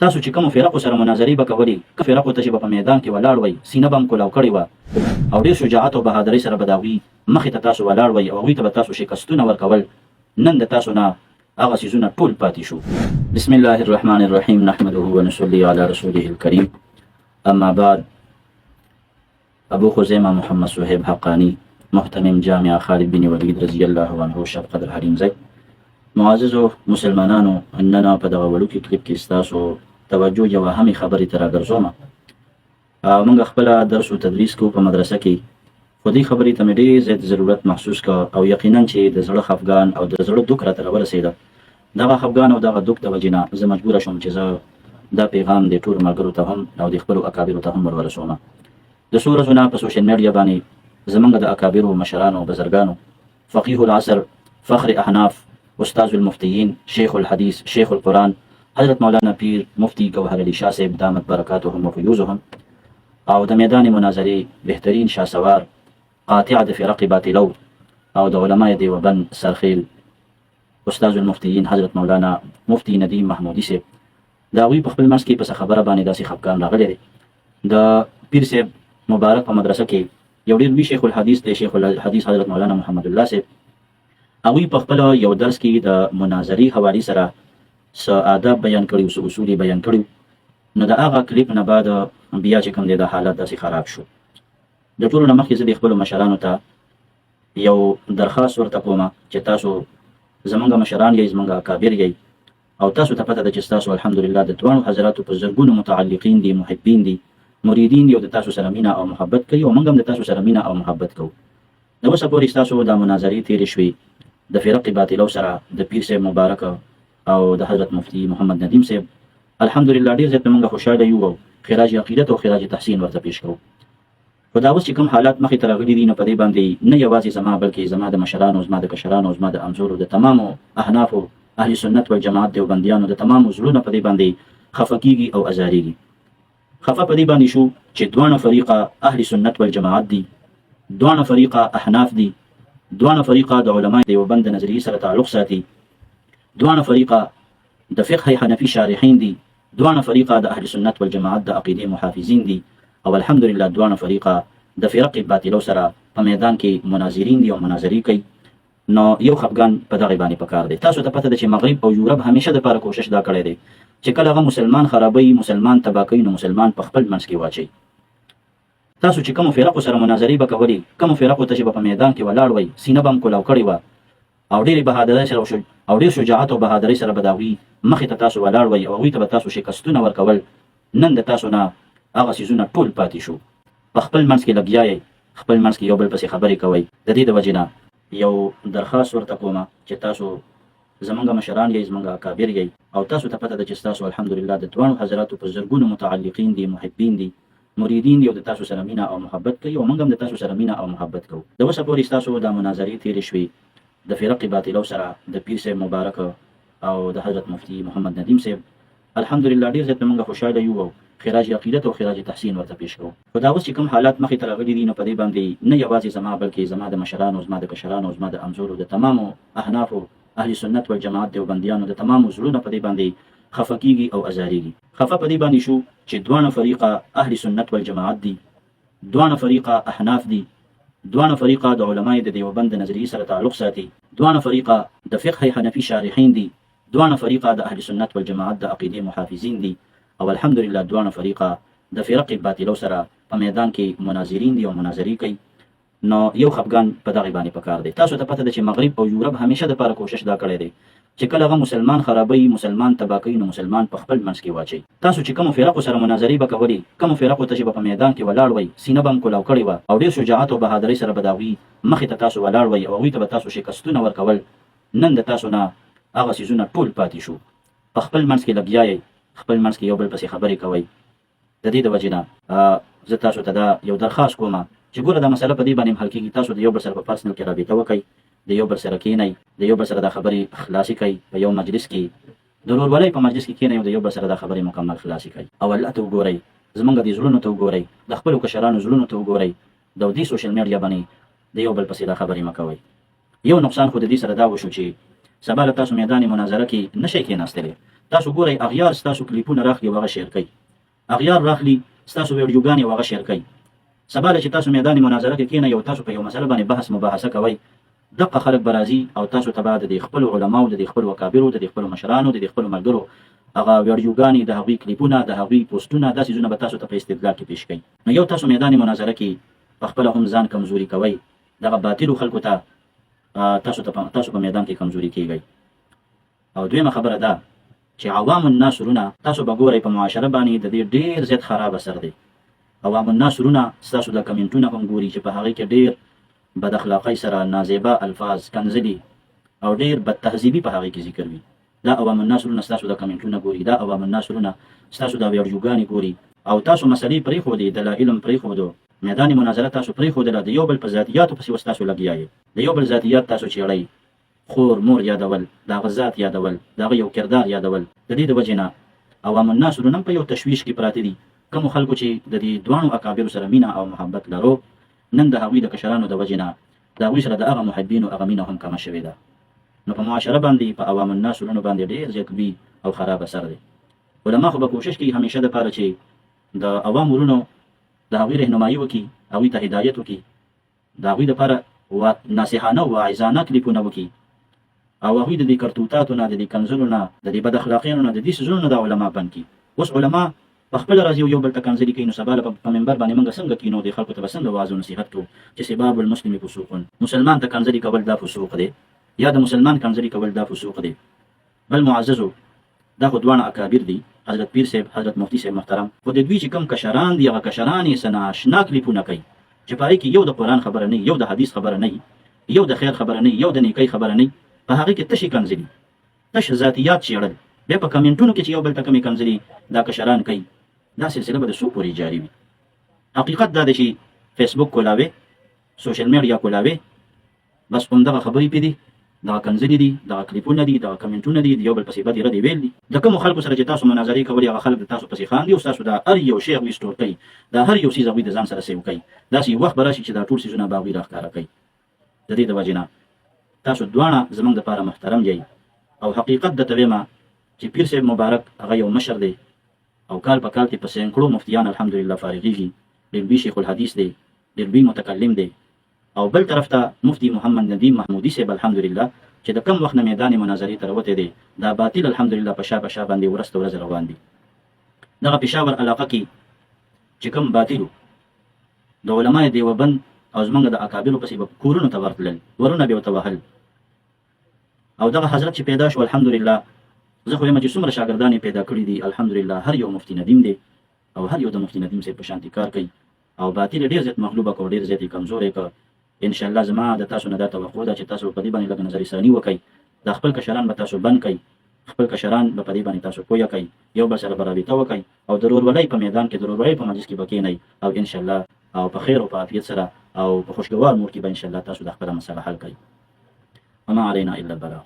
تاسو چې کوم فرقو سره مناظرې به کولې، کوم فرقو ته چې په میدان کې ولاړ وئ، سینه به هم کولاو کړې وه او ډېر شجاعت او بهادرۍ سره به د هغوی مخې ته تاسو ولاړ وئ او هغوی ته به تاسو شکستونه ورکول. نن د تاسو نه هغه څیزونه ټول پاتې شو. بسم الله الرحمن الرحیم نحمده ونصلي علی رسوله الکریم. اما بعد، ابو خزیمه محمد صهیب حقانی، محتمم جامع خالد بن ولید رضی الله عنه، شب قدر حریم زی. معززو مسلمانانو، نن په دغه وړوکي کلیپ کې ستاسو توجه یوه همې خبرې ته راګرځومه. موږ خپله درس و تدریس کوو په مدرسه کې، خو دې خبرې ته مې ډېر زیات ضرورت محسوس کړه او یقینا چې د زړه خفګان او د زړه دوک راته راورسېده. دغه خفګان او دغه دوک د وجې نه زه مجبوره شوم چې زه دا پیغام د ټولو ملګرو ته هم او د خپلو اکابرو ته هم ورورسومه. د څو ورځو نه په سوشل میډیا باندې زموږ د اکابرو مشرانو بزرګانو، فقیه العصر، فخر احناف، استاذ المفتیین، شیخ الحدیث، شیخ القرآن، حضرت مولانا پیر مفتی گوهر علی شاه صاحب دامت برکاتهم و فیوزهم، او د میدان مناظرې بهترین شاسوار، قاطع د فرق باطلو او د علماء دیوبند سرخیل استاذ المفتیین حضرت مولانا مفتی ندیم محمودی صاحب، د هغوی په خپل منځ کې په خبره باندې داسې خفګان راغلی دی. د پیر صاحب مبارک په مدرسه کې یو ډېر لوی شیخ الحدیث دی، شیخ الحدیث حضرت مولانا محمد الله صاحب. هغوی په خپله یو درس کې د مناظرې حوالې سره څه آداب بیان کړي، څه اصول بیان کړي. نو د هغه کلیپ نه بعد بیا چې کوم دی دا حالت داسې خراب شو. د ټولو نه مخکې زه د خپلو مشرانو ته یو درخواست ورته کوم چې تاسو زمونږ مشران یئ، زمونږ اکابر یئ، او تاسو ته پته ده چې ستاسو الحمدلله د دواړو حضراتو په زرګونو متعلقین دي، محبین دي، مریدین دي او د تاسو سره مینه او محبت کوي او موږ هم د تاسو سره مینه او محبت کوو. د اوسه پورې ستاسو دا مناظرې تېرې شوې د فرق باطلو سره، د پیر صاحب مبارک او د حضرت مفتی محمد ندیم صاحب. الحمدلله ډېر زیات موږ خوشحاله یو او خراج عقیدت او خراج تحسین ورته پیش کوو. خو دا اوس چې کوم حالات مخې ته راغلي دي، نو په دې باندې نه یوازې زما بلکې زما د مشرانو، زما د کشرانو، زما د امزورو، د تمامو احنافو، اهل سنت والجماعت دیوبندیانو د تمامو زړونه په دې باندې خفه کېږي او ازاریږي. خفه په دې باندې شو چې دواړه فریقه اهل سنت والجماعت دي، دواړه فریقه احناف دي، دواړه فریقه د علماء دیوبند د نظریې سره تعلق ساتي، دواړه فریقه د فقه حنفي شارحین دي، دواړه فریقه د اهل سنت والجماعت د عقیدې محافظین دي، او الحمدلله دواړه فریقه د فرق باطلو سره په میدان کې مناظرین دي او مناظرې کوي. نو یو خفګان په دغه باندې پکار دی. تاسو ته پته ده چې مغرب او یورپ همیشه د پاره کوشش دا کړی دی چې کله هغه مسلمان خرابوي، مسلمان تباه کوي، نو مسلمان په خپل منځ کې واچوي. تاسو چې کوم فرقو سره مناظرې به کولې، کوم فرقو ته چې په میدان کې ولاړ وئ، سینه به هم کولاو کړې وه او ډېرې بهادرۍ سره او ډېر شجاعت او بهادرۍ سره به د هغوی مخې ته تاسو ولاړ وئ او هغوی ته به تاسو شکستونه ورکول. نن د تاسو نه هغه څیزونه ټول پاتې شو. په خپل منځ کې لګیا یئ، خپل منځ کې یو بل پسې خبرې کوئ. د دې د وجې نه یو درخواست ورته کوم چې تاسو زمونږ مشران یئ، زمونږ اکابر یئ، او تاسو ته پته ده چې ستاسو الحمدلله د دواړو حضراتو په زرګونو متعلقین دي، محبین دي، مریدین دي او د تاسو سره مینه او محبت کوي او موږ هم د تاسو سره مینه او محبت کوو. د اوسه پورې ستاسو دا مناظرې تېرې شوې د فرق باطلو سره، د پیر صاحب مبارک او د حضرت مفتی محمد ندیم صاحب. الحمدلله ډېر زیات موږ خوشحاله یو او خراج عقیدت او خراج تحسین ورته پیش کوو. خو دا اوس چې کوم حالات مخې ته راغلي دي، نو په دې باندې نه یوازې زما بلکې زما د مشرانو، زما د کشرانو، زما د امزورو، د تمامو احنافو، اهل سنت والجماعت دیوبندیانو د تمامو زړونه په دې باندې خفه کېږي او ازاریږي. خفه په دې باندې شو چې دواړه فریقه اهل سنت والجماعت دي، دواړه فریقه احناف دي، دواړه فریقه د علماء د دیوبند د نظریې سره تعلق ساتي، دواړه فریقه د فقه حنفي شارحین دي، دواړه فریقه د اهل سنت والجماعت د عقیدې محافظین دي، او الحمدلله دواړه فریقه د فرق باطلو سره په میدان کې مناظرین دي او مناظرې کوي. نو یو خفګان په دغه باندې پکار دی. تاسو ته پته ده چې مغرب او یورپ همیشه د پاره کوشش دا کړی دی چې کله هغه مسلمان خرابوي، مسلمان تباه کوي، نو مسلمان په خپل منځ کې واچوي. تاسو چې کوم فرقو سره مناظرې به کولې، کوم فرقو ته چې په میدان کې ولاړ وئ، سینه به هم کولاو کړې وه او ډېر شجاعت او بهادرۍ سره به د هغوی مخې ته تاسو ولاړ وئ او هغوی ته به تاسو شکستونه ورکول. نن د تاسو نه هغه څیزونه ټول پاتې شو. په خپل منځ کې لګیا یئ، خپل منځ کې یو بل پسې خبرې کوئ. د دې د وجې نه زه تاسو ته دا یو درخواست کوم چې ګوره دا مسله په دې باندې حل کېږي. تاسو د یو بل سره په پرسنل کې رابطه وکئ، د یو بل سره کښېنئ، د یو بل سره دا خبرې خلاصې کئ. په یو مجلس کې د ورورولۍ په مجلس کې کښېنئ او د یو بل سره دا خبرې مکمل خلاصې کئ. او الله ته وګورئ، زمونږ د زړونو ته وګورئ، د خپلو کشرانو زړونو ته وګورئ. د دې سوشل میډیا باندې د یو بل پسې دا خبرې مه کوئ. یو نقصان خو د دې سره دا وشو چې سبا له تاسو میدان مناظره کې نشئ کښېناستلی. تاسو ګورئ اغیار ستاسو کلیپونه راخلي او هغه شیر کوي، اغیار راخلي ستاسو ویډیوګانې او هغه شیر کوي. سبا چې تاسو میدان مناظره کې کینئ او تاسو په یو مسله باندې بحث مباحثه کوئ، دغه خلک به راځي او تاسو ته به د خپل علماو، د خپل اکابرو، د خپل مشرانو، د خپل ملګرو هغه ویډیوګانې، د هغوی کلیپونه، د هغوی پوسټونه، دا څیزونه به تاسو ته په استدلال کې پیش کوي. نو یو تاسو میدان مناظره کې پخپله هم ځان کمزوري کوئ، دغه باطلو خلکو ته تاسو په میدان کې کمزوري کیږئ. او دویمه خبره ده چې عوام الناس ورونه تاسو به ګورئ په معاشره باندې د دې ډېر زیات خراب اثر دی. عوام الناس ورونه ستاسو د کمنټونه هم ګوري چې په هغې کې ډېر بد اخلاقۍ سره نازیبه الفاظ، کنځلي او ډېر بد تهذیبي په هغې کې ذکر وي. دا عوام الناس ورونه ستاسو د کمنټونه ګوري، دا عوام الناس ورونه ستاسو د ویډیوګانې ګوري او تاسو مسلې پرېښودې، دلایل هم پرېښودو، میدان مناظره تاسو پرېښودله، د یو بل په ذاتیاتو پسې اوس تاسو لګیا یې، د یو بل ذاتیات تاسو چېړئ، خور مور یادول، د هغه ذات یادول، د هغه یو کردار یادول. د دې د وجې نه عوام الناس ورونه هم په یو تشویش کې پراته دي. کومو خلکو چې د دې دواړو اکابرو سره مینه او محبت لرو، نن د هغوی د کشرانو د وجې نه د هغوی سره د هغه محبینو هغه مینه هم کمه شوې ده. نو په معاشره باندې، په عوام الناس ورونو باندې ډېر زیات لوی او خراب اثر دی. علما خو به کوشش کوي همیشه دپاره چې د عوام ورونو د هغوی رهنمایي وکړي، هغوی ته هدایت وکړي، د هغوی دپاره ناصحانه او واعظانه کلیپونه وکړي او هغوی د دې کرتوتاتو نه، د دې کنځلو نه، د دې بد اخلاقیانو نه، د دې څیزونو نه د علما بند کړي. اوس علما پخپله راځي یو بل ته کنځلي کوي، نو سبا په منبر باندې موږ څنګه کینو، د خلکو ته به څنګه واعظ او نصیحت کوو چې سباب المسلم فسوق، مسلمان ته کنځلي کول دا فسوق دی، یا د مسلمان کنځلي کول دا فسوق دی. بل معززو، دا خو دواړه اکابر دي، حضرت پیر صاحب، حضرت مفتی صاحب محترم، خو د دوی چې کوم کشران دي هغه کشران یې څه نااشنا کلیپونه کوي چې په هغې کې یو د قرآن خبره نه، یو د حدیث خبره نه، یو د خیر خبره نه، یو د نیکۍ خبره نه، په هغې کې تشې کنځلي، تش ذاتیات چېړل، بیا په کمنټونو کې چې یو بل ته کمې کنځلي دا کشران کوي. دا سلسله به د څو پورې جاري وي؟ حقیقت دا دی چې فیسبوک کولاوې، سوشل میډیا کولاوې، بس همدغه خبرې پې دي، دغه کنځلې دي، دغه کلیپونه دي، دغه کمنټونه دي، د یو بل پسې بدې ردې ویل دي. د کومو خلکو سره چې تاسو مناظرې کولې هغه خلک د تاسو پسې خاندي او ستاسو دا هر یو شی هغوی سټور کوي، دا هر یو څیز هغوی د ځان سره سیو کوي. داسې یو وخت به راشي چې دا ټول څیزونه به هغوی راښکاره کوي. د دې د وجې نه تاسو دواړه زموږ دپاره محترم یئ او حقیقت درته ویمه چې پیر صاحب مبارک هغه یو مشر دی او کال په کال کې په سینکړو مفتیان الحمدلله فارغېږي، ډېر لوی شیخ الحدیث دی، ډېر لوی متکلم دی. او بل طرف ته مفتی محمد ندیم محمودي صاحب الحمدلله چې د کم وخت نه میدان مناظرې ته راوتی دی، دا باطل الحمدلله په شا باندې ورځ ته ورځ روان دي. دغه پېښور علاقه کې چې کوم باطلو د علماء دیوبند او زمونږ د اکابرو پسې به کورونو ته ورتلل، ورونه به یې ورته وهل. او دغه حضرت چې پیدا شو الحمدلله، زه خو یم چې څومره شاګردان یې پیدا کړي دي الحمدلله، هر یو مفتی ندیم دی او هر یو د مفتی ندیم صاحب په شانتې کار کوي او باطل ډېر زیات مغلوبه کړو، ډېر زیات یې کمزوری کړ. انشاءالله زما د تاسو نه دا توقع ده چې تاسو په دې باندې لږ نظر ثاني وکړئ، دا خپل کشران به تاسو بند کړئ، خپل کشران به په دې باندې تاسو پویه کړئ، یو بل سره به رابطه وکړئ او د ورورولۍ په میدان کې، د ورورولۍ په مجلس کې به کښېنئ او انشاءالله او په خیر او په عافیت سره او په خوشګوار مور کې به انشاءالله تاسو د خپله مسله حل کړئ. وما علینا الا البلاغ.